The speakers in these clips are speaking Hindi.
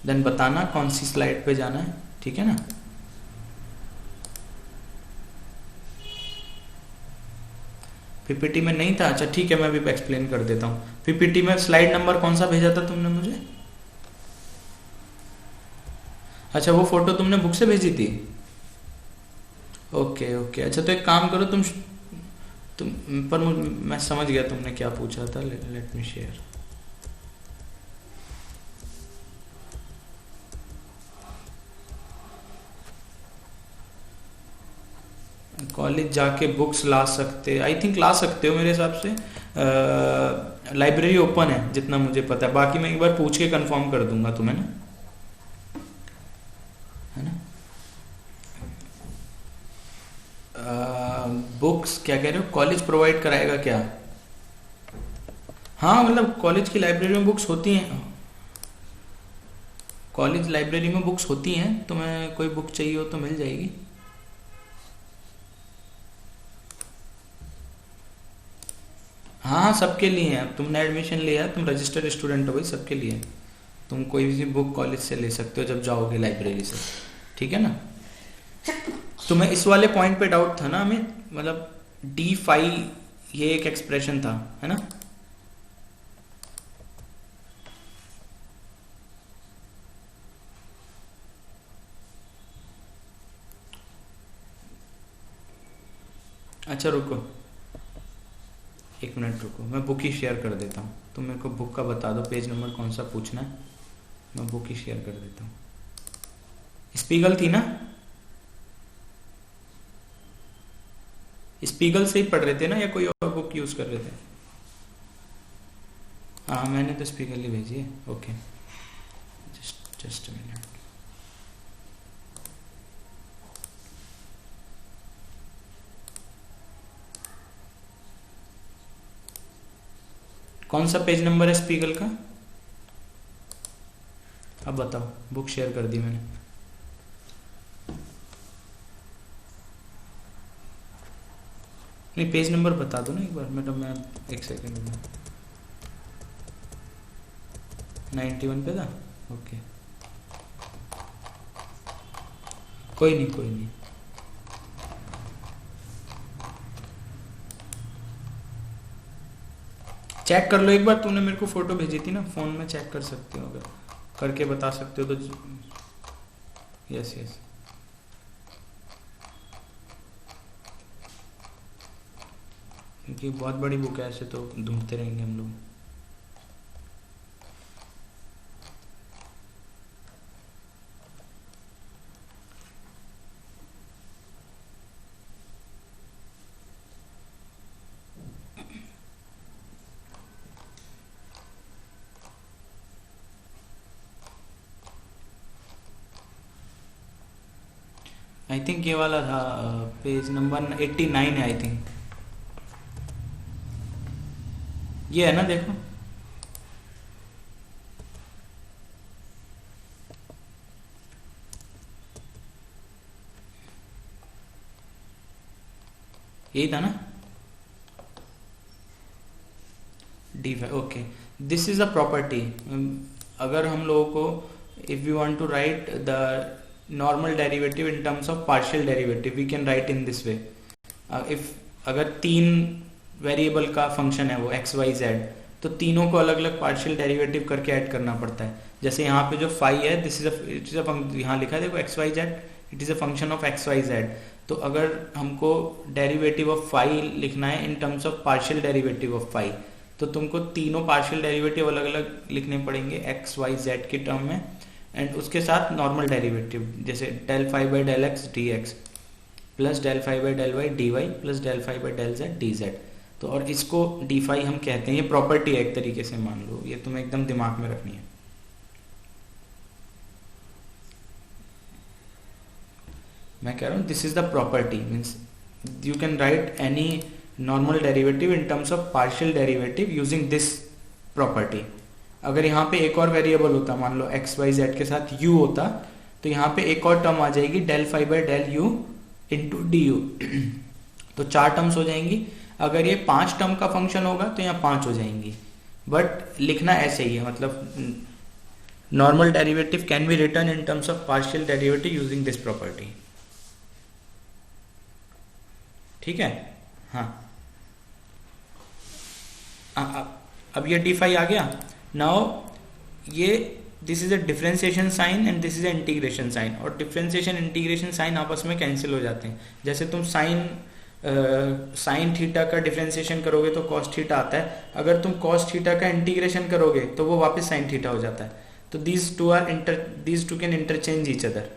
देन बताना कौन सी स्लाइड पे जाना है, ठीक है ना। पीपीटी में नहीं था, अच्छा ठीक है, मैं अभी एक्सप्लेन कर देता हूँ। पीपीटी में स्लाइड नंबर कौन सा भेजा था तुमने मुझे? अच्छा वो फोटो तुमने बुक से भेजी थी। ओके ओके, अच्छा तो एक काम करो तुम पर मैं समझ गया तुमने क्या पूछा था। Let me share. कॉलेज जाके बुक्स ला सकते, आई थिंक ला सकते हो मेरे हिसाब से। लाइब्रेरी ओपन है जितना मुझे पता है, बाकी मैं एक बार पूछ के कंफर्म कर दूंगा तुम्हें ना, है ना। बुक्स क्या कह रहे हो, कॉलेज प्रोवाइड कराएगा क्या? हाँ मतलब कॉलेज की लाइब्रेरी में बुक्स होती हैं, कॉलेज लाइब्रेरी में बुक्स होती हैं, तुम्हें कोई बुक चाहिए हो तो मिल जाएगी। हाँ हाँ सबके लिए है, तुमने एडमिशन लिया है, तुम रजिस्टर्ड स्टूडेंट हो भाई, सबके लिए है। तुम कोई भी बुक कॉलेज से ले सकते हो जब जाओगे लाइब्रेरी से, ठीक है ना। तुम्हें इस वाले पॉइंट पे डाउट था ना हमें, मतलब डी फाई ये एक एक्सप्रेशन था, है ना। अच्छा रुको, एक मिनट रुको, मैं बुक ही शेयर कर देता हूँ। तुम मेरे को बुक का बता दो, पेज नंबर कौन सा पूछना है, मैं बुक ही शेयर कर देता हूँ। स्पीगल थी ना, स्पीगल से ही पढ़ रहे थे ना या कोई और बुक यूज कर रहे थे? हाँ मैंने तो स्पीगल ही भेजी है। Okay just minute. कौन सा पेज नंबर है स्पीगल का? अब बताओ, बुक शेयर कर दी मैंने। नहीं पेज नंबर बता दो ना एक बार मैडम, मैं एक सेकंड में। 91 पे था, ओके कोई नहीं कोई नहीं। चेक कर लो एक बार, तुमने मेरे को फोटो भेजी थी ना, फोन में चेक कर सकते हो, अगर करके बता सकते हो तो। यस यस, क्योंकि बहुत बड़ी बुक है, ऐसे तो ढूंढते रहेंगे हम लोग। आई थिंक ये वाला था, पेज नंबर 89 है आई थिंक, ये है ना, देखो। यही था ना, D five, okay. This is a property. अगर हम लोगों को, if you want to write the normal derivative in terms of partial derivative, we can write in this way. If अगर तीन वेरिएबल का फंक्शन है वो एक्स वाई जेड, तो तीनों को अलग अलग पार्शियल डेरिवेटिव करके ऐड करना पड़ता है। जैसे यहाँ पे जो फाई है, this is it is a, यहाँ लिखा है देखो x y z, it is a function of x y z. तो अगर हमको डेरिवेटिव ऑफ फाई लिखना है in terms of partial derivative of phi, तो तुमको तीनों पार्शियल डेरिवेटिव अलग अलग लिखने पड़ेंगे एक्स वाई जेड के टर्म में, एंड उसके साथ नॉर्मल डेरिवेटिव, जैसे del phi by del x d x plus del phi by del y d y plus del phi by del z d z. तो और इसको डी फाई हम कहते हैं, ये प्रॉपर्टी है एक तरीके से, मान लो, ये तुम्हें एकदम दिमाग में रखनी है। मैं कह रहा हूँ this is the property, means you can write any normal derivative in terms of partial derivative using this property. अगर यहाँ पे एक और वेरिएबल होता, मान लो एक्स वाई जेड के साथ u होता, तो यहाँ पे एक और टर्म आ जाएगी del phi by del u into d u. तो 4 टर्म्स हो जाएंगी। अगर ये 5 टर्म का फंक्शन होगा तो यहाँ 5 हो जाएंगी। बट लिखना ऐसे ही है, मतलब normal derivative can be return in terms of partial derivative using this property. ठीक है। हाँ, अब ये डी फाई आ गया। नाउ ये this is a differentiation sign and this is a integration sign, और डिफरेंशिएशन इंटीग्रेशन साइन आपस में कैंसिल हो जाते हैं। जैसे तुम साइन थीटा का डिफरेंशिएशन करोगे तो कॉस थीटा आता है, अगर तुम कॉस थीटा का इंटीग्रेशन करोगे तो वो वापस साइन थीटा हो जाता है। तो these two can interchange each other.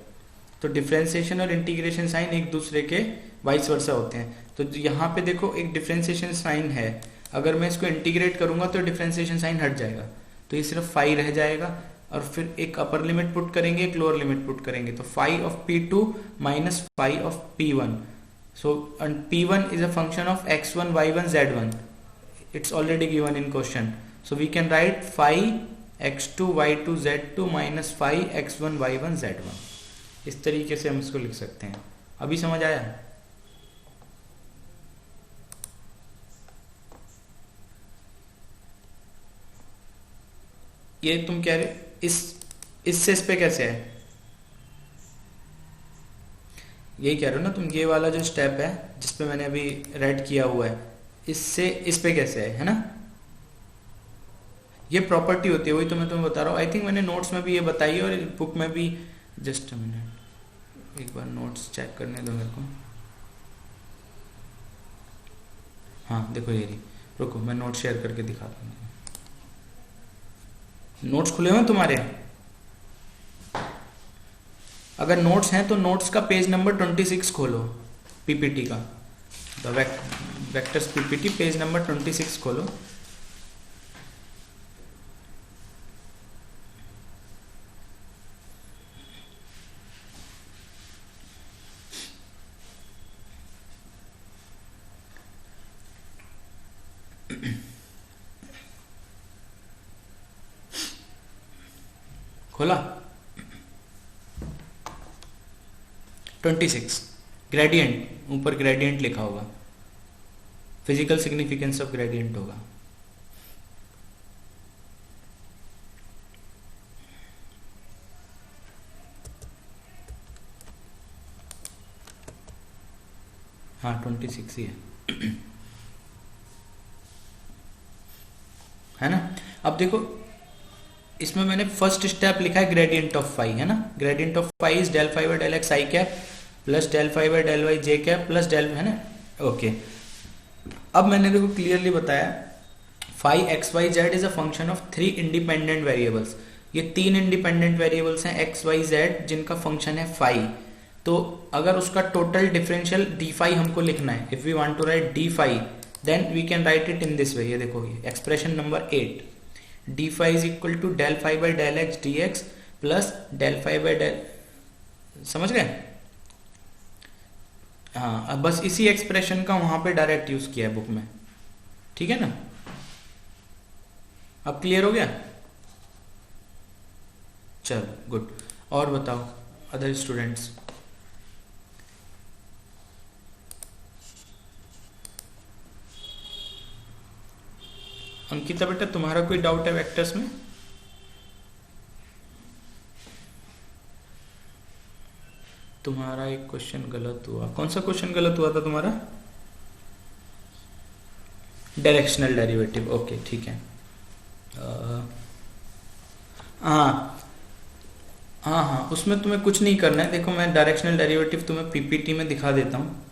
तो डिफरेंशिएशन और इंटीग्रेशन साइन एक दूसरे के वाइस वर्सा होते हैं। तो यहाँ पे देखो एक डिफरेंशिएशन साइन है, अगर मैं इसको इंटीग्रेट करूंगा तो डिफरेंशिएशन साइन हट जाएगा, तो ये सिर्फ फाई रह जाएगा, और फिर एक अपर लिमिट पुट करेंगे, एक लोअर लिमिट पुट करेंगे, तो phi of P2 minus phi of P1। So and P1 is a function of x1, y1, z1. It's already given in question. So we can write phi x2, y2, z2 minus phi x1, y1, z1. इस तरीके से हम इसको लिख सकते हैं। अभी समझ आया? ये तुम कह रहे इससे इस पे कैसे है? यही कह रहे हो ना तुम, ये वाला जो स्टेप है जिसपे मैंने अभी रेड किया हुआ है, इससे इस पे कैसे है ना? ये प्रॉपर्टी होती है, वही तो मैं तुम्हें बता रहा हूँ। आई थिंक मैंने नोट्स में भी ये बताई है और बुक में भी। जस्ट अ मिनट, एक बार नोट्स चेक करने दो मेरे को। हाँ देखो ये रही, रुको मैं नोट शेयर करके दिखाता हूँ। नोट्स खुले हुए तुम्हारे? अगर नोट्स हैं तो नोट्स का पेज नंबर 26 खोलो, पीपीटी का, the vectors PPT page number 26 खोलो। खोला? 26 ग्रेडियंट, ऊपर ग्रेडियंट लिखा होगा, फिजिकल सिग्निफिकेंस ऑफ ग्रेडियंट होगा। हाँ 26 ही है ना? अब देखो इसमें मैंने फर्स्ट स्टेप लिखा है ग्रेडियंट ऑफ फाई, है ना? Gradient of phi is del phi by del x i cap plus del phi by del y j cap plus del, है ना? ओके, अब मैंने देखो क्लियरली बताया phi x y z is a function of 3 independent variables. ये 3 इंडिपेंडेंट वेरिएबल्स हैं एक्स वाई जेड, जिनका फंक्शन है फाई। तो अगर उसका टोटल डिफरेंशियल डी फाई हमको लिखना है, if we want to write d phi, then we can write it in this way. ये देखो ये expression number 8, d phi is equal to del phi by del x d x plus del phi by del, समझ गए? हाँ, अब बस इसी एक्सप्रेशन का वहां पे डायरेक्ट यूज किया है बुक में, ठीक है ना? अब क्लियर हो गया? चलो गुड। और बताओ अदर स्टूडेंट्स। अंकिता बेटा तुम्हारा कोई डाउट है वेक्टर्स में? तुम्हारा एक क्वेश्चन गलत हुआ, कौन सा क्वेश्चन गलत हुआ था तुम्हारा? डायरेक्शनल डेरिवेटिव, ओके ठीक है। हाँ हाँ हाँ, उसमें तुम्हें कुछ नहीं करना है। देखो मैं डायरेक्शनल डेरिवेटिव तुम्हें पीपीटी में दिखा देता हूँ।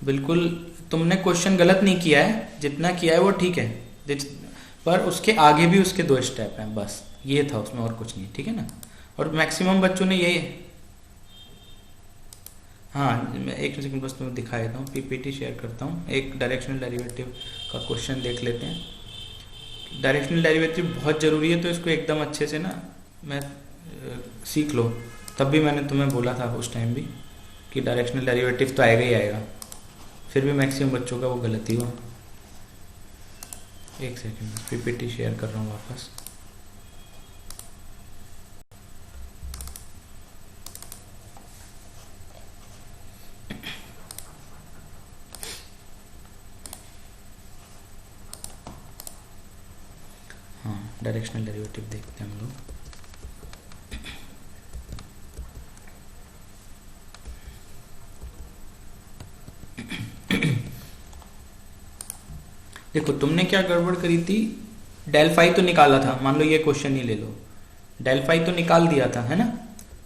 बिल्कुल तुमने क्वेश्चन गलत नहीं किया है, जितना किया है वो ठीक है, पर उसके आगे भी उसके 2 स्टेप हैं, बस ये था उसमें, और कुछ नहीं, ठीक है ना? और मैक्सिमम बच्चों ने यही, हाँ मैं एक सेकंड बस तुम्हें दिखा देता हूँ, पीपीटी शेयर करता हूँ। एक डायरेक्शनल डेरिवेटिव का क्वेश्चन देख लेते हैं। डायरेक्शनल डेरिवेटिव बहुत ज़रूरी है, तो इसको एकदम अच्छे से ना मैं सीख लो। तब भी मैंने तुम्हें बोला था उस टाइम भी कि डायरेक्शनल डेरिवेटिव तो आएगा ही आएगा, फिर भी मैक्सिमम बच्चों का वो गलती हुआ। एक सेकंड पीपीटी शेयर कर रहा हूँ वापस। हाँ, डायरेक्शनल डेरिवेटिव देखते हैं हम लोग। देखो तुमने क्या गड़बड़ करी थी, डेल फाई तो निकाला था, मान लो ये क्वेश्चन ही ले लो, डेल फाई तो निकाल दिया था, है ना।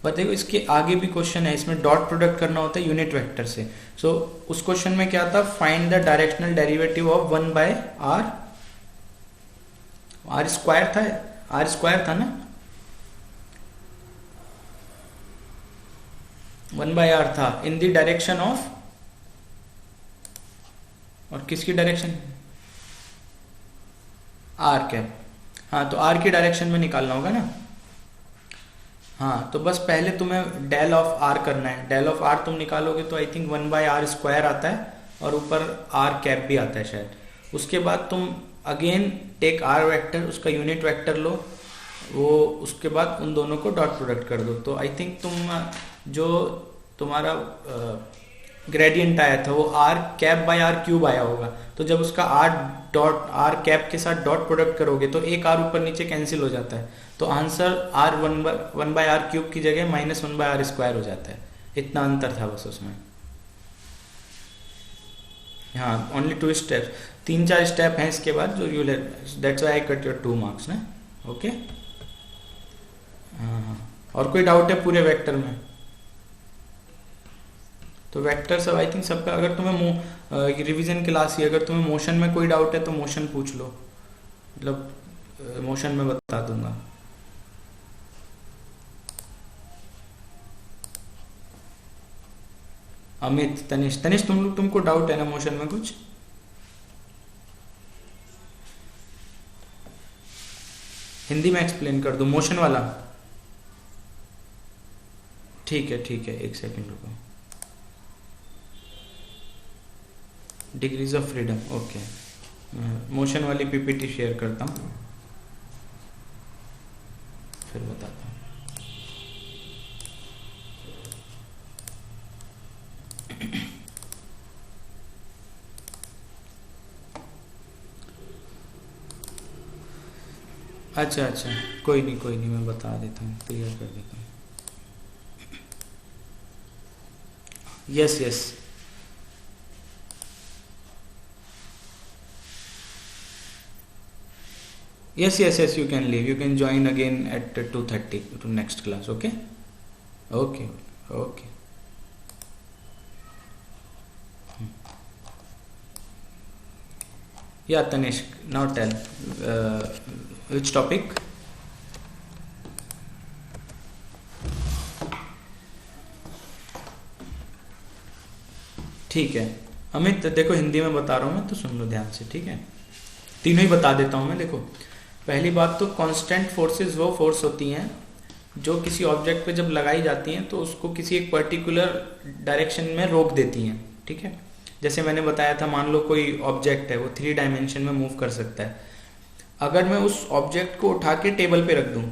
पर देखो इसके आगे भी क्वेश्चन है, इसमें डॉट प्रोडक्ट करना होता है यूनिट वेक्टर से। सो उस क्वेश्चन में क्या था, find the directional derivative of 1/r, r square था, आर स्क्वायर था ना, 1/r था इन द डायरेक्शन ऑफ, और किसकी डायरेक्शन, आर कैप। हाँ तो आर की डायरेक्शन में निकालना होगा ना। हाँ तो बस पहले तुम्हें डेल ऑफ आर करना है, डेल ऑफ आर तुम निकालोगे तो आई थिंक 1/r स्क्वायर आता है और ऊपर आर कैप भी आता है शायद। उसके बाद तुम अगेन टेक आर वेक्टर, उसका यूनिट वेक्टर लो, वो उसके बाद उन दोनों को डॉट प्रोडक्ट कर दो। तो आई थिंक तुम जो तुम्हारा ग्रेडियंट आया था वो r cap by r cube आया होगा। तो जब उसका आर कैप के साथ डॉट प्रोडक्ट करोगे तो एक आर ऊपर नीचे कैंसिल हो जाता है, तो आंसर आर 1/r क्यूब की जगह -1/r स्क्वायर हो जाता है। इतना अंतर था बस उसमें। हाँ ओनली 2 स्टेप, 3-4 स्टेप हैं इसके बाद जो you that's why I cut your 2 marks ना। ओके हाँ, और कोई डाउट है पूरे वेक्टर में? तो वेक्टर सब आई थिंक सबका, अगर तुम्हें रिवीजन क्लास ही, अगर तुम्हें मोशन में कोई डाउट है तो मोशन पूछ लो, मतलब मोशन में बता दूंगा। अमित, तनिष, तुमको डाउट है ना मोशन में कुछ? हिंदी में एक्सप्लेन कर दो मोशन वाला। ठीक है 1 सेकंड रुको। Degrees of freedom, okay. Motion वाली पीपीटी शेयर करता हूँ फिर बताता हूँ। अच्छा कोई नहीं मैं बता देता हूँ, क्लियर कर देता हूँ। Yes you can leave, you can join again at 2:30 to next class. Okay. Yeah Tanish, now tell which topic? ठीक है अमित, देखो हिंदी में बता रहा हूँ मैं तो सुन लो ध्यान से, ठीक है। तीनों ही बता देता हूँ मैं। देखो पहली बात तो कांस्टेंट फोर्सेस वो फोर्स होती हैं जो किसी ऑब्जेक्ट पे जब लगाई जाती हैं तो उसको किसी एक पर्टिकुलर डायरेक्शन में रोक देती हैं, ठीक है। जैसे मैंने बताया था, मान लो कोई ऑब्जेक्ट है वो 3 डायमेंशन में मूव कर सकता है। अगर मैं उस ऑब्जेक्ट को उठा के टेबल पे रख दूं,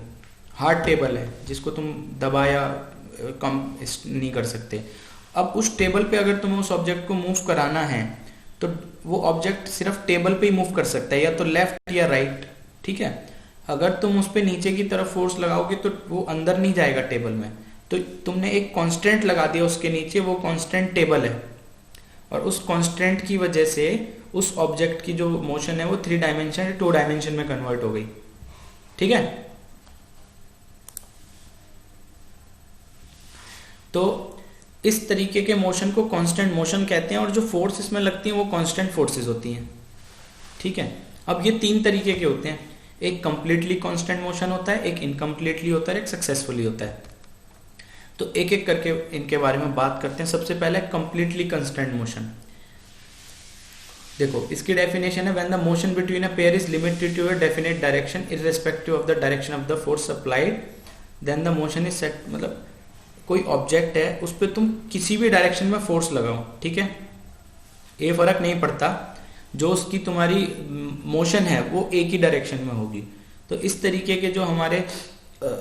हार्ड टेबल है जिसको तुम दबाया कम नहीं कर सकते, अब उस टेबल पे अगर तुम्हें उस ऑब्जेक्ट को मूव कराना है तो वो ऑब्जेक्ट सिर्फ टेबल पे ही मूव कर सकता है, या तो लेफ्ट या राइट, ठीक है। अगर तुम उस पे नीचे की तरफ फोर्स लगाओगे तो वो अंदर नहीं जाएगा टेबल में। तो तुमने एक कांस्टेंट लगा दिया उसके नीचे, वो कांस्टेंट टेबल है, और उस कांस्टेंट की वजह से उस ऑब्जेक्ट की जो मोशन है वो 3 डायमेंशन से 2 डायमेंशन में कन्वर्ट हो गई, ठीक है। तो इस तरीके के मोशन को कांस्टेंट मोशन कहते हैं, और जो फोर्स इसमें लगती है वो कांस्टेंट फोर्सेस होती हैं, ठीक है। अब ये 3 तरीके के होते हैं, एक कंप्लीटली कांस्टेंट मोशन होता है, एक इनकम्प्लीटली होता है, एक सक्सेसफुली होता है। तो एक एक करके इनके बारे में बात करते हैं। सबसे पहले कंप्लीटली कांस्टेंट मोशन। देखो इसकी डेफिनेशन है, when the motion between a pair is limited to a definite direction irrespective of the direction of the force applied, then the motion is set. मतलब कोई ऑब्जेक्ट है उस पर तुम किसी भी डायरेक्शन में फोर्स लगाओ, ठीक है, ये फर्क नहीं पड़ता, जो उसकी तुम्हारी मोशन है वो एक ही डायरेक्शन में होगी। तो इस तरीके के जो हमारे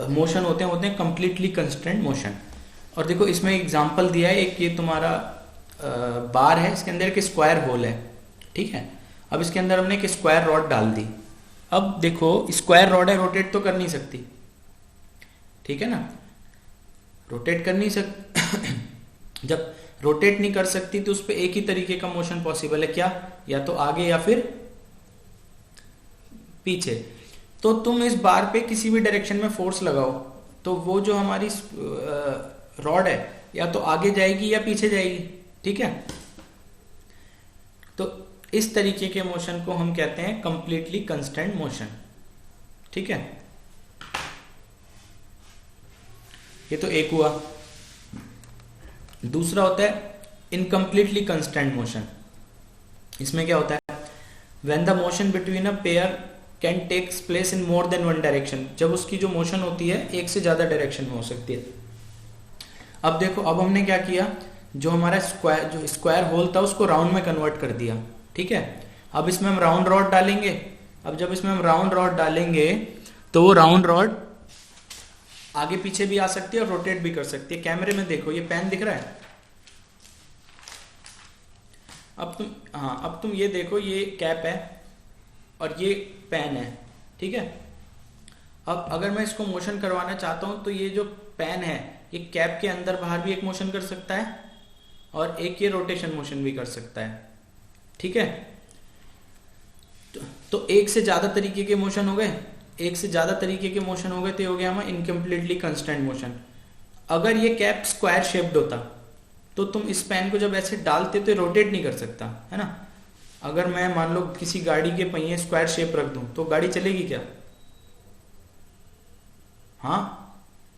मोशन होते हैं कंप्लीटली कंस्टेंट मोशन। और देखो इसमें एग्जांपल दिया है, एक ये तुम्हारा बार है, इसके अंदर एक स्क्वायर होल है, ठीक है। अब इसके अंदर हमने एक स्क्वायर रॉड डाल दी। अब देखो स्क्वायर रॉड है, रोटेट तो कर नहीं सकती, ठीक है ना, रोटेट कर नहीं सक जब रोटेट नहीं कर सकती तो उस पर एक ही तरीके का मोशन पॉसिबल है, क्या, या तो आगे या फिर पीछे। तो तुम इस बार पे किसी भी डायरेक्शन में फोर्स लगाओ तो वो जो हमारी रॉड है या तो आगे जाएगी या पीछे जाएगी, ठीक है। तो इस तरीके के मोशन को हम कहते हैं कंप्लीटली कंस्टेंट मोशन, ठीक है। ये तो एक हुआ। दूसरा होता है इनकम्प्लीटली कंस्टेंट मोशन। इसमें क्या होता है, when the motion between a pair can takes place in more than one direction, जब उसकी जो मोशन होती है एक से ज्यादा डायरेक्शन में हो सकती है। अब देखो, अब हमने क्या किया, जो हमारा स्क्वायर होल था उसको राउंड में कन्वर्ट कर दिया, ठीक है। अब इसमें हम राउंड रॉड डालेंगे। अब जब इसमें हम राउंड रॉड डालेंगे तो वो राउंड रॉड आगे पीछे भी आ सकती है और रोटेट भी कर सकती है। कैमरे में देखो, ये पेन दिख रहा है। अब तुम ये देखो, ये कैप है और ये पेन है, ठीक है। अब अगर मैं इसको मोशन करवाना चाहता हूं तो ये जो पेन है ये कैप के अंदर बाहर भी एक मोशन कर सकता है और एक ये रोटेशन मोशन भी कर सकता है, ठीक है। तो एक से ज्यादा तरीके के मोशन हो गए, एक से ज्यादा तरीके के मोशन हो गए तो हो गया हमारा इनकम्प्लीटली कंस्टेंट मोशन। अगर ये कैप स्क्वायर शेप्ड होता तो तुम इस पेन को जब ऐसे डालते तो रोटेट नहीं कर सकता, है ना। अगर मैं मान लो किसी गाड़ी के पहिए स्क्वायर शेप रख दूं तो गाड़ी चलेगी क्या? हाँ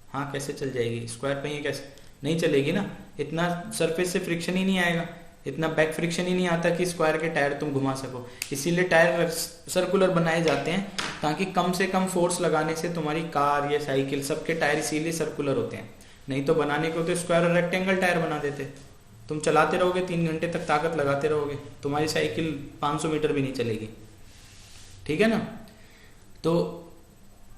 हाँ, कैसे चल जाएगी? स्क्वायर पहिए कैसे नहीं चलेगी ना, इतना सरफेस से फ्रिक्शन ही नहीं आएगा, इतना बैक फ्रिक्शन ही नहीं आता कि स्क्वायर के टायर तुम घुमा सको। इसीलिए टायर सर्कुलर बनाए जाते हैं ताकि कम से कम फोर्स लगाने से तुम्हारी कार या साइकिल सबके टायर इसीलिए सर्कुलर होते हैं। नहीं तो बनाने को तो स्क्वायर और रेक्टेंगल टायर बना देते, तुम चलाते रहोगे 3 घंटे तक, ताकत लगाते रहोगे, तुम्हारी साइकिल 500 मीटर भी नहीं चलेगी, ठीक है ना। तो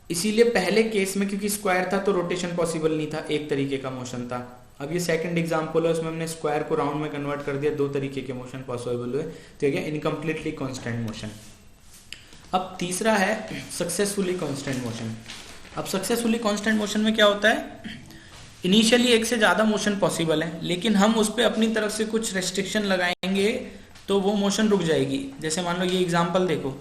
इसीलिए पहले केस में क्योंकि स्क्वायर था तो रोटेशन पॉसिबल नहीं था, एक तरीके का मोशन था। अब ये सेकंड एग्जांपल है, उसमें हमने स्क्वायर को राउंड में कन्वर्ट कर दिया, 2 तरीके के मोशन पॉसिबल हुए, तो ये इनकम्प्लीटली कांस्टेंट मोशन। अब तीसरा है सक्सेसफुली कांस्टेंट मोशन। अब सक्सेसफुली कांस्टेंट मोशन में क्या होता है, इनिशियली एक से ज्यादा मोशन पॉसिबल है लेकिन हम उस पर अपनी तरफ से कुछ रेस्ट्रिक्शन लगाएंगे तो वो मोशन रुक जाएगी। जैसे मान लो ये एग्जांपल देखो,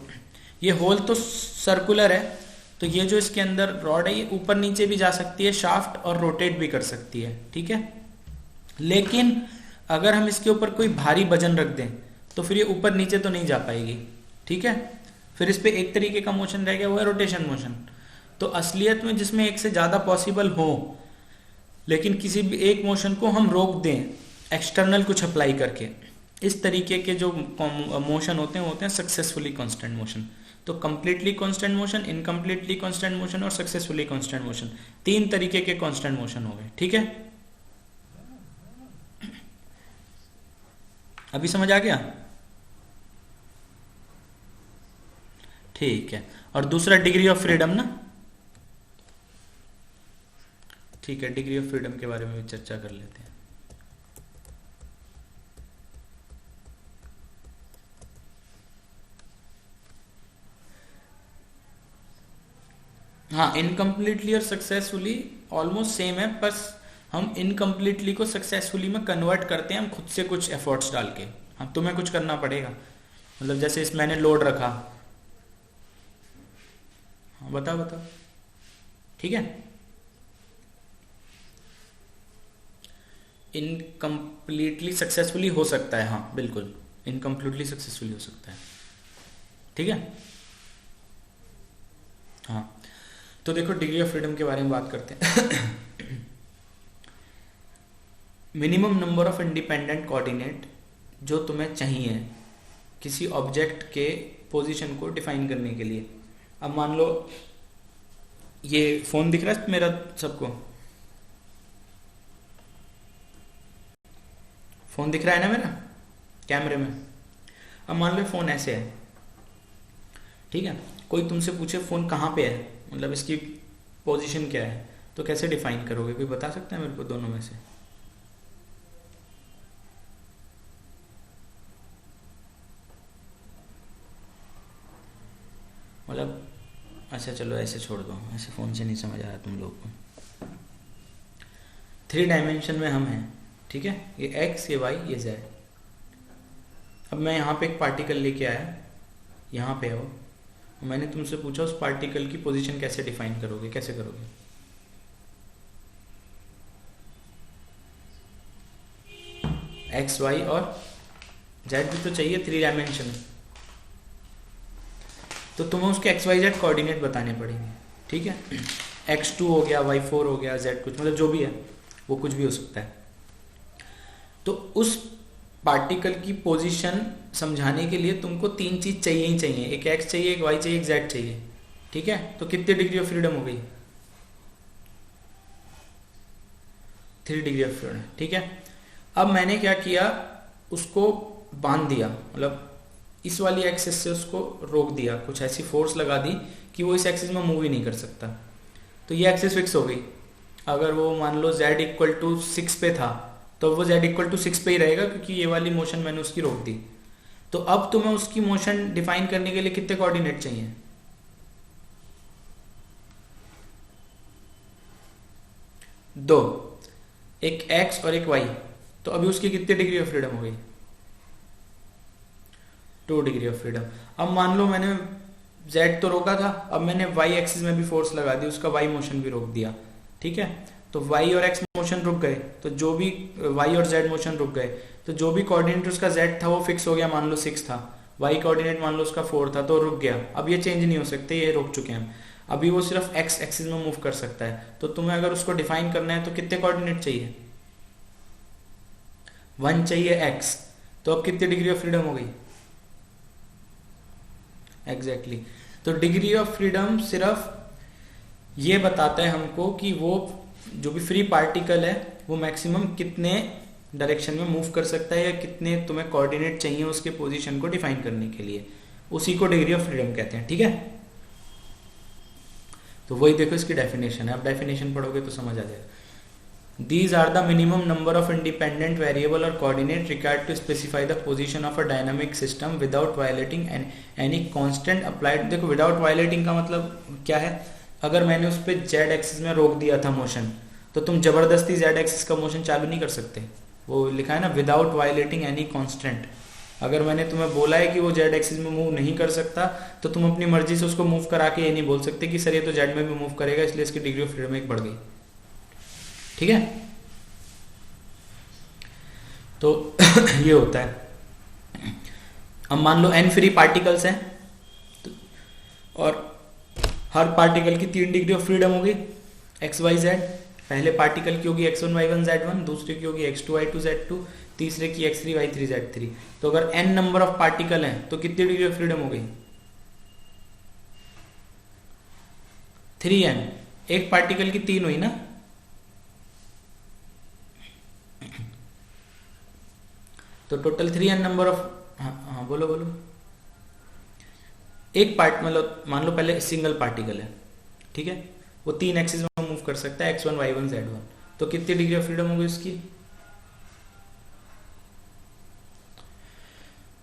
ये होल तो सर्कुलर है तो ये जो इसके अंदर रॉड है ये ऊपर नीचे भी जा सकती है शाफ्ट और रोटेट भी कर सकती है, ठीक है। लेकिन अगर हम इसके ऊपर कोई भारी वजन रख दें तो फिर ये ऊपर नीचे तो नहीं जा पाएगी, ठीक है। फिर इस पे एक तरीके का मोशन रह गया, वो है रोटेशन मोशन। तो असलियत में जिसमें एक से ज्यादा पॉसिबल हो लेकिन किसी भी एक मोशन को हम रोक दें एक्सटर्नल कुछ अप्लाई करके, इस तरीके के जो मोशन होते हैं सक्सेसफुली कांस्टेंट मोशन। तो completely constant motion, incompletely constant motion और सक्सेसफुली कांस्टेंट मोशन, 3 तरीके के कांस्टेंट मोशन हो गए, ठीक है। अभी समझ आ गया? ठीक है। और दूसरा डिग्री ऑफ फ्रीडम ना, ठीक है, डिग्री ऑफ फ्रीडम के बारे में भी चर्चा कर लेते हैं। हाँ, इनकम्प्लीटली और सक्सेसफुली ऑलमोस्ट सेम है, बस हम इनकम्प्लीटली को सक्सेसफुली में कन्वर्ट करते हैं हम खुद से कुछ एफर्ट्स डाल के। हाँ, तुम्हें कुछ करना पड़ेगा, मतलब जैसे इस मैंने लोड रखा। हाँ, बताओ बताओ, ठीक है। इनकम्प्लीटली सक्सेसफुली हो सकता है, हाँ बिल्कुल, इनकम्प्लीटली सक्सेसफुली हो सकता है, ठीक है। हाँ, तो देखो डिग्री ऑफ फ्रीडम के बारे में बात करते हैं। Minimum number of independent coordinate जो तुम्हें चाहिए किसी ऑब्जेक्ट के पोजीशन को डिफाइन करने के लिए। अब मान लो ये फोन दिख रहा है मेरा सबको, फोन दिख रहा है ना मेरा कैमरे में। अब मान लो फोन ऐसे है, ठीक है। कोई तुमसे पूछे फोन कहाँ पे है, मतलब इसकी पोजीशन क्या है, तो कैसे डिफाइन करोगे? कोई बता सकता है मेरे को दोनों में से? मतलब अच्छा चलो ऐसे छोड़ दो, ऐसे फ़ोन से नहीं समझ आया तुम लोग को। 3 डायमेंशन में हम हैं, ठीक है, ये x, ये y, ये z। अब मैं यहाँ पे एक पार्टिकल लेके आया, यहाँ पे हो, मैंने तुमसे पूछा उस पार्टिकल की पोजीशन कैसे डिफाइन करोगे, कैसे करोगे? x, y और z भी तो चाहिए 3 डायमेंशन, तो तुम्हें उसके एक्स वाई जेड कोऑर्डिनेट बताने पड़ेंगे, ठीक है। x2 हो गया, y4 हो गया, z कुछ, मतलब जो भी है वो कुछ भी हो सकता है। तो उस पार्टिकल की पोजीशन समझाने के लिए तुमको 3 चीज चाहिए ही चाहिए, एक x चाहिए, एक y चाहिए, एक z चाहिए, ठीक है। तो कितने डिग्री ऑफ फ्रीडम हो गई? 3 डिग्री ऑफ फ्रीडम, ठीक है। अब मैंने क्या किया, उसको बांध दिया, मतलब इस वाली एक्सिस से उसको रोक दिया, कुछ ऐसी फोर्स लगा दी कि वो इस एक्सिस में मूव ही नहीं कर सकता। तो ये एक्सिस फिक्स हो गई। अगर वो मान लो z इक्वल टू 6 पे था तो वो z इक्वल टू 6 पे ही रहेगा, क्योंकि ये वाली मोशन मैंने उसकी रोक दी। तो अब तुम्हें उसकी मोशन डिफाइन करने के लिए कितने कोऑर्डिनेट चाहिए? 2, एक x और एक y। तो अभी उसकी कितनी डिग्री ऑफ फ्रीडम हो गई? 2 डिग्री ऑफ फ्रीडम। अब मान लो मैंने z तो रोका था, अब मैंने y एक्सिस में भी फोर्स लगा दी, उसका y मोशन भी रोक दिया, ठीक है। तो y और x मोशन रुक गए, तो जो भी y और z मोशन रुक गए, तो जो भी कोऑर्डिनेट उसका z था वो फिक्स हो गया, मान लो 6 था, y कोऑर्डिनेट मान लो उसका 4 था, तो रुक गया। अब ये चेंज नहीं हो सकते, ये रुक चुके हैं। अभी वो सिर्फ x एक्सिस में मूव कर सकता है। तो तुम्हें अगर उसको डिफाइन करना है तो कितने कोऑर्डिनेट चाहिए? 1 चाहिए x। तो अब कितनी डिग्री ऑफ फ्रीडम हो गई? एग्जैक्टली तो डिग्री ऑफ फ्रीडम सिर्फ ये बताता है हमको कि वो जो भी फ्री पार्टिकल है वो मैक्सिमम कितने डायरेक्शन में मूव कर सकता है, या कितने तुम्हें कोऑर्डिनेट चाहिए उसके पोजीशन को डिफाइन करने के लिए, उसी को डिग्री ऑफ फ्रीडम कहते हैं, ठीक है। तो वही देखो इसकी डेफिनेशन है, अब डेफिनेशन पढ़ोगे तो समझ आ जाएगा। These are the minimum number of independent variable or coordinate required to specify the position of a dynamic system without violating any constant applied। देखो without violating का मतलब क्या है? अगर मैंने उस पर z एक्सिस में रोक दिया था मोशन, तो तुम जबरदस्ती z एक्सिस का मोशन चालू नहीं कर सकते। वो लिखा है ना विदाउट वायलेटिंग एनी कॉन्स्टेंट। अगर मैंने तुम्हें बोला है कि वो z एक्सिस में मूव नहीं कर सकता, तो तुम अपनी मर्जी से उसको मूव करा के ये नहीं बोल सकते कि सर ये तो z में भी मूव करेगा, इसलिए इसकी डिग्री ऑफ फ्रीडम एक बढ़ गई, ठीक है। तो ये होता है। अब मान लो n फ्री पार्टिकल्स हैं, तो और हर पार्टिकल की 3 डिग्री ऑफ फ्रीडम होगी, x y z। पहले पार्टिकल की होगी x1 y1 z1, दूसरे की होगी x2 y2 z2, तीसरे की x3 y3 z3। तो अगर n नंबर ऑफ पार्टिकल हैं तो कितनी डिग्री ऑफ फ्रीडम हो गई? 3n। एक पार्टिकल की 3 हुई ना, तो टोटल 3n नंबर ऑफ, हाँ बोलो बोलो। एक पार्ट मतलब मान लो पहले सिंगल पार्टिकल है, ठीक है, वो 3 एक्सिस में मूव कर सकता है x1 y1 z1। तो कितनी डिग्री ऑफ फ्रीडम होगी उसकी?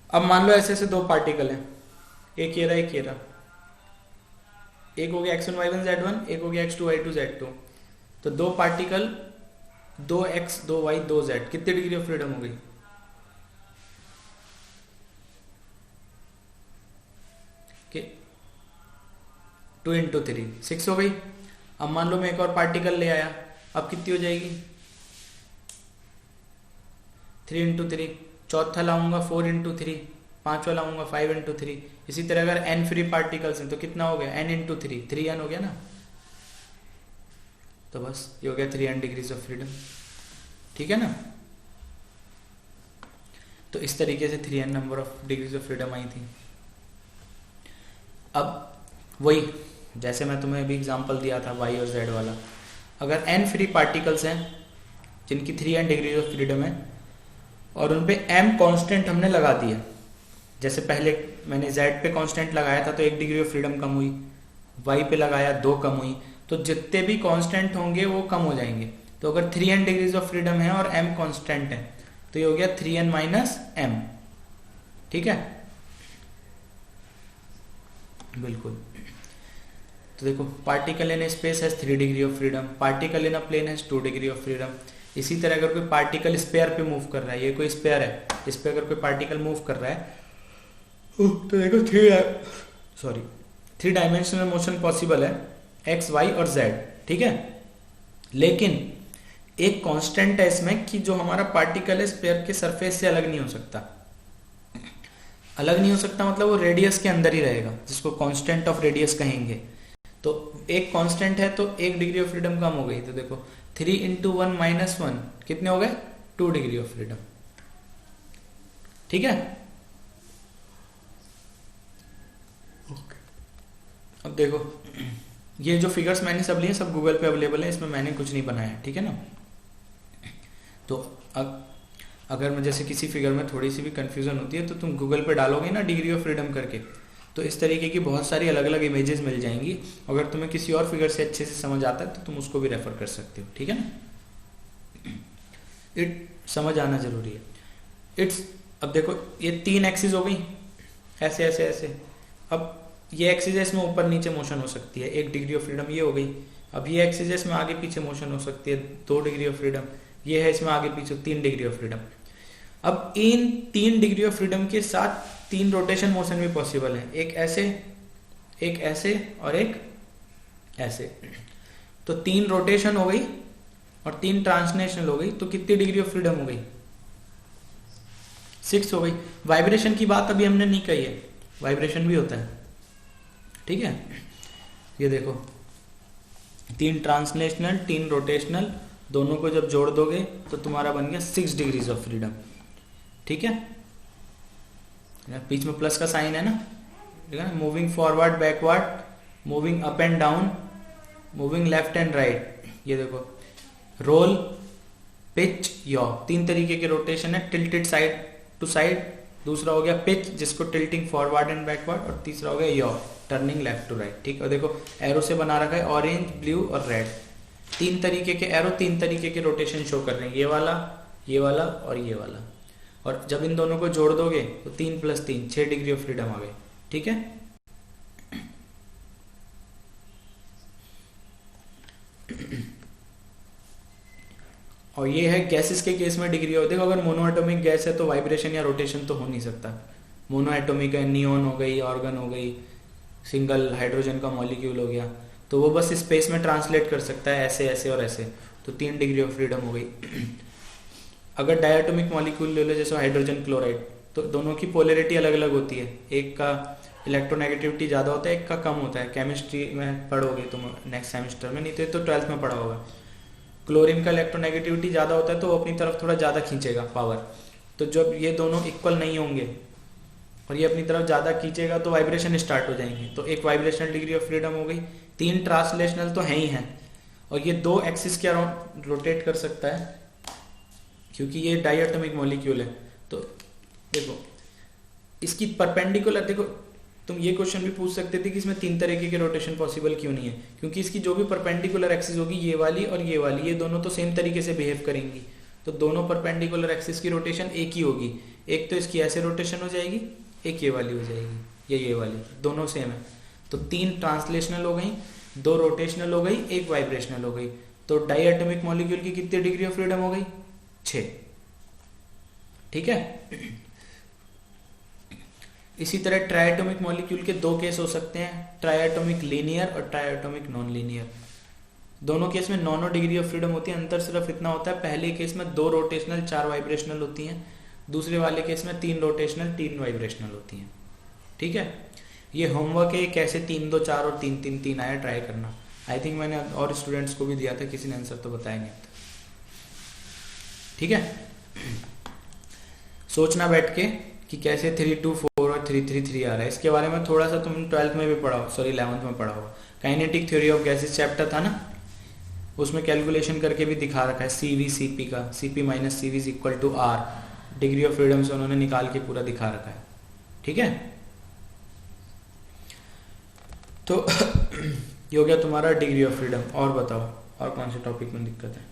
अब मान लो ऐसे ऐसे 2 पार्टिकल हैं, एक ये रहा एक ये रहा, एक हो गया x1 y1 z1, एक हो गया x2 y2 z2। तो 2 पार्टिकल, 2x 2y 2z, कितनी डिग्री ऑफ फ्रीडम हो गई? कि 2 इंटू 3 6 हो गई। अब मान लो मैं एक और पार्टिकल ले आया, अब कितनी हो जाएगी? 3 इंटू 3। चौथा लाऊंगा 4 इंटू 3, पांचवा लाऊंगा 5 इंटू 3। इसी तरह अगर n फ्री पार्टिकल्स हैं तो कितना हो गया? n इंटू 3, 3n हो गया ना। तो बस ये हो गया 3n डिग्रीज ऑफ फ्रीडम, ठीक है ना। तो इस तरीके से 3n number of degrees of freedom I थी। अब वही जैसे मैं तुम्हें अभी एग्जांपल दिया था y और z वाला, अगर n फ्री पार्टिकल्स हैं जिनकी 3n डिग्री ऑफ फ्रीडम है और उन पे m कांस्टेंट हमने लगा दिया, जैसे पहले मैंने z पे कांस्टेंट लगाया था तो 1 डिग्री ऑफ फ्रीडम कम हुई, y पे लगाया 2 कम हुई, तो जितने भी कांस्टेंट होंगे वो कम हो जाएंगे। तो अगर 3n डिग्रीज ऑफ फ्रीडम है और m कांस्टेंट है तो ये हो गया 3n माइनस m, ठीक है, बिल्कुल। तो देखो particle in space has 3 degree of freedom, particle in a plane has 2 degree of freedom. इसी तरह अगर कोई पार्टिकल स्पेयर पे मूव कर रहा है, ये कोई स्पेयर है, इस पे अगर कोई पार्टिकल मूव कर रहा है तो देखो थ्री डायमेंशनल मोशन पॉसिबल है, एक्स वाई और जेड, ठीक है। लेकिन एक कांस्टेंट है इसमें कि जो हमारा पार्टिकल है स्फीयर के सरफेस से अलग नहीं हो सकता। अलग नहीं हो सकता मतलब वो रेडियस के अंदर ही रहेगा, जिसको कांस्टेंट ऑफ रेडियस कहेंगे। तो एक कांस्टेंट है तो 1 डिग्री ऑफ फ्रीडम कम हो गई। तो देखो 3 इंटू 1 माइनस 1 कितने हो गए? 2 डिग्री ऑफ फ्रीडम, ठीक है। अब देखो ये जो फिगर्स मैंने सब लिए सब गूगल पे अवेलेबल है, इसमें मैंने कुछ नहीं बनाया है, ठीक है ना। तो अगर मैं जैसे किसी फिगर में थोड़ी सी भी कंफ्यूजन होती है तो तुम गूगल पे डालोगे ना डिग्री ऑफ फ्रीडम करके, तो इस तरीके की बहुत सारी अलग अलग इमेजेस मिल जाएंगी। अगर तुम्हें किसी और फिगर से अच्छे से समझ आता है तो तुम उसको भी रेफर कर सकते हो, ठीक है ना। इट समझ आना जरूरी है। इट्स अब देखो ये 3 एक्सिस हो गई, ऐसे ऐसे ऐसे। अब ये एक्सिस है, इसमें ऊपर नीचे मोशन हो सकती है, 1 डिग्री ऑफ फ्रीडम ये हो गई। अब ये एक्सिस है, इसमें आगे पीछे मोशन हो सकती है, 2 डिग्री ऑफ फ्रीडम। ये है इसमें आगे पीछे 3 डिग्री ऑफ फ्रीडम। अब इन 3 डिग्री ऑफ फ्रीडम के साथ 3 रोटेशन मोशन भी पॉसिबल है, एक ऐसे और एक ऐसे। तो 3 रोटेशन हो गई और 3 ट्रांसलेशनल हो गई, तो कितनी डिग्री ऑफ फ्रीडम हो गई? 6 हो गई। वाइब्रेशन की बात अभी हमने नहीं कही है, वाइब्रेशन भी होता है, ठीक है। ये देखो 3 ट्रांसलेशनल 3 रोटेशनल, दोनों को जब जोड़ दोगे तो तुम्हारा बन गया 6 डिग्रीज ऑफ फ्रीडम, ठीक है। बीच में प्लस का साइन है ना, ठीक है। Moving forward backward, moving up and down, moving left and right. ये देखो रोल, पिच, यॉ, 3 तरीके के रोटेशन है। टिल्टेड साइड टू साइड, दूसरा हो गया पिच जिसको टिल्टिंग फॉरवर्ड एंड बैकवर्ड, और तीसरा हो गया yaw, turning left to right, ठीक है। और देखो एरो से बना रखा है ऑरेंज, ब्लू और रेड, 3 तरीके के एरो 3 तरीके के रोटेशन शो कर रहे हैं, ये वाला और ये वाला। और जब इन दोनों को जोड़ दोगे तो 3 + 3 6 डिग्री ऑफ फ्रीडम आ गई, ठीक है। और ये है गैसेस के केस में डिग्री ऑफ, देखो अगर मोनोएटॉमिक गैस है तो वाइब्रेशन या रोटेशन तो हो नहीं सकता। मोनोएटॉमिक है, नियॉन हो गई, ऑर्गन हो गई, सिंगल हाइड्रोजन का मॉलिक्यूल हो गया, तो वो बस स्पेस में ट्रांसलेट कर सकता है ऐसे ऐसे और ऐसे, तो 3 डिग्री ऑफ फ्रीडम हो गई। अगर डायटोमिक मॉलिक्यूल ले लो जैसे हाइड्रोजन क्लोराइड, तो दोनों की पोलैरिटी अलग अलग होती है, एक का इलेक्ट्रोनेगेटिविटी ज़्यादा होता है, एक का कम होता है। केमिस्ट्री में पढ़ोगे तुम नेक्स्ट सेमेस्टर में, नहीं तो 12th में पढ़ा होगा। क्लोरीन का इलेक्ट्रोनेगेटिविटी ज़्यादा होता है तो वो अपनी तरफ थोड़ा ज़्यादा खींचेगा पावर, तो जब ये दोनों इक्वल नहीं होंगे और ये अपनी तरफ ज़्यादा खींचेगा तो वाइब्रेशन स्टार्ट हो जाएंगे, तो एक वाइब्रेशनल डिग्री ऑफ फ्रीडम हो गई। 3 ट्रांसलेशनल तो है ही हैं, और ये 2 एक्सिस क्या रोटेट कर सकता है क्योंकि ये डायटोमिक मॉलिक्यूल है। तो देखो इसकी परपेंडिकुलर, देखो तुम ये क्वेश्चन भी पूछ सकते थे कि इसमें 3 तरीके के रोटेशन पॉसिबल क्यों नहीं है, क्योंकि इसकी जो भी परपेंडिकुलर एक्सिस होगी, ये वाली और ये वाली, ये दोनों तो सेम तरीके से बिहेव करेंगी, तो दोनों परपेंडिकुलर एक्सिस की रोटेशन एक ही होगी। एक तो इसकी ऐसे रोटेशन हो जाएगी, एक ये वाली हो जाएगी, ये वाली, दोनों सेम है। तो 3 ट्रांसलेशनल हो गई, 2 रोटेशनल हो गई, 1 वाइब्रेशनल हो गई, तो डायटोमिक मॉलिक्यूल की कितनी डिग्री ऑफ फ्रीडम हो गई? 6, ठीक है। इसी तरह ट्राइएटोमिक मॉलिक्यूल के 2 केस हो सकते हैं, ट्राइएटोमिक लीनियर और ट्राइएटोमिक नॉन लीनियर। दोनों केस में 9 डिग्री ऑफ फ्रीडम होती है, अंतर सिर्फ इतना होता है, पहले केस में 2 रोटेशनल 4 वाइब्रेशनल होती हैं, दूसरे वाले केस में 3 रोटेशनल 3 वाइब्रेशनल होती हैं, ठीक है। ये होमवर्क है, कैसे 3 2 4 और 3 3 3 आया, ट्राई करना। आई थिंक मैंने और स्टूडेंट्स को भी दिया था, किसी ने आंसर तो बताया नहीं था, ठीक है। सोचना बैठ के कि कैसे 3 2 4 और 3 3 3 आ रहा है, इसके बारे में थोड़ा सा तुम 12th में भी पढ़ा हो, सॉरी 11th में पढ़ा होगा। Kinetic theory of gases chapter था ना, उसमें कैलकुलेशन करके भी दिखा रखा है CV CP का, CP - CV = R, degree of freedom से उन्होंने निकाल के पूरा दिखा रखा है, ठीक है। तो ये हो गया तुम्हारा डिग्री ऑफ फ्रीडम। और बताओ और कौन से टॉपिक में दिक्कत है?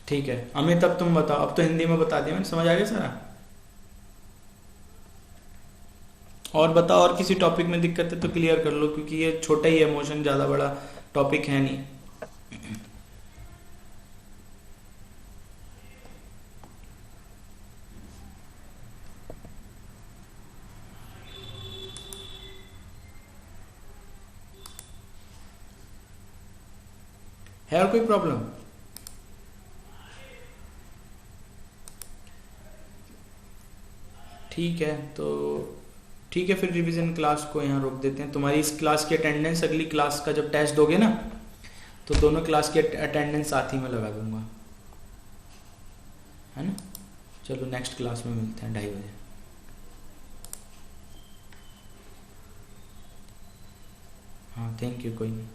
ठीक है अमित, अब तुम बताओ। अब तो हिंदी में बता दिया मैंने, समझ आ गया सारा? और बताओ, और किसी टॉपिक में दिक्कत है तो क्लियर कर लो, क्योंकि ये छोटा ही है मोशन, ज़्यादा बड़ा टॉपिक है नहीं। है और कोई प्रॉब्लम? ठीक है, तो ठीक है, फिर रिवीजन क्लास को यहाँ रोक देते हैं। तुम्हारी इस क्लास की अटेंडेंस अगली क्लास का जब टेस्ट दोगे ना, तो दोनों क्लास की अटेंडेंस साथ ही में लगा दूंगा, है ना। चलो नेक्स्ट क्लास में मिलते हैं 2:30 बजे। हाँ थैंक यू, कोई नहीं।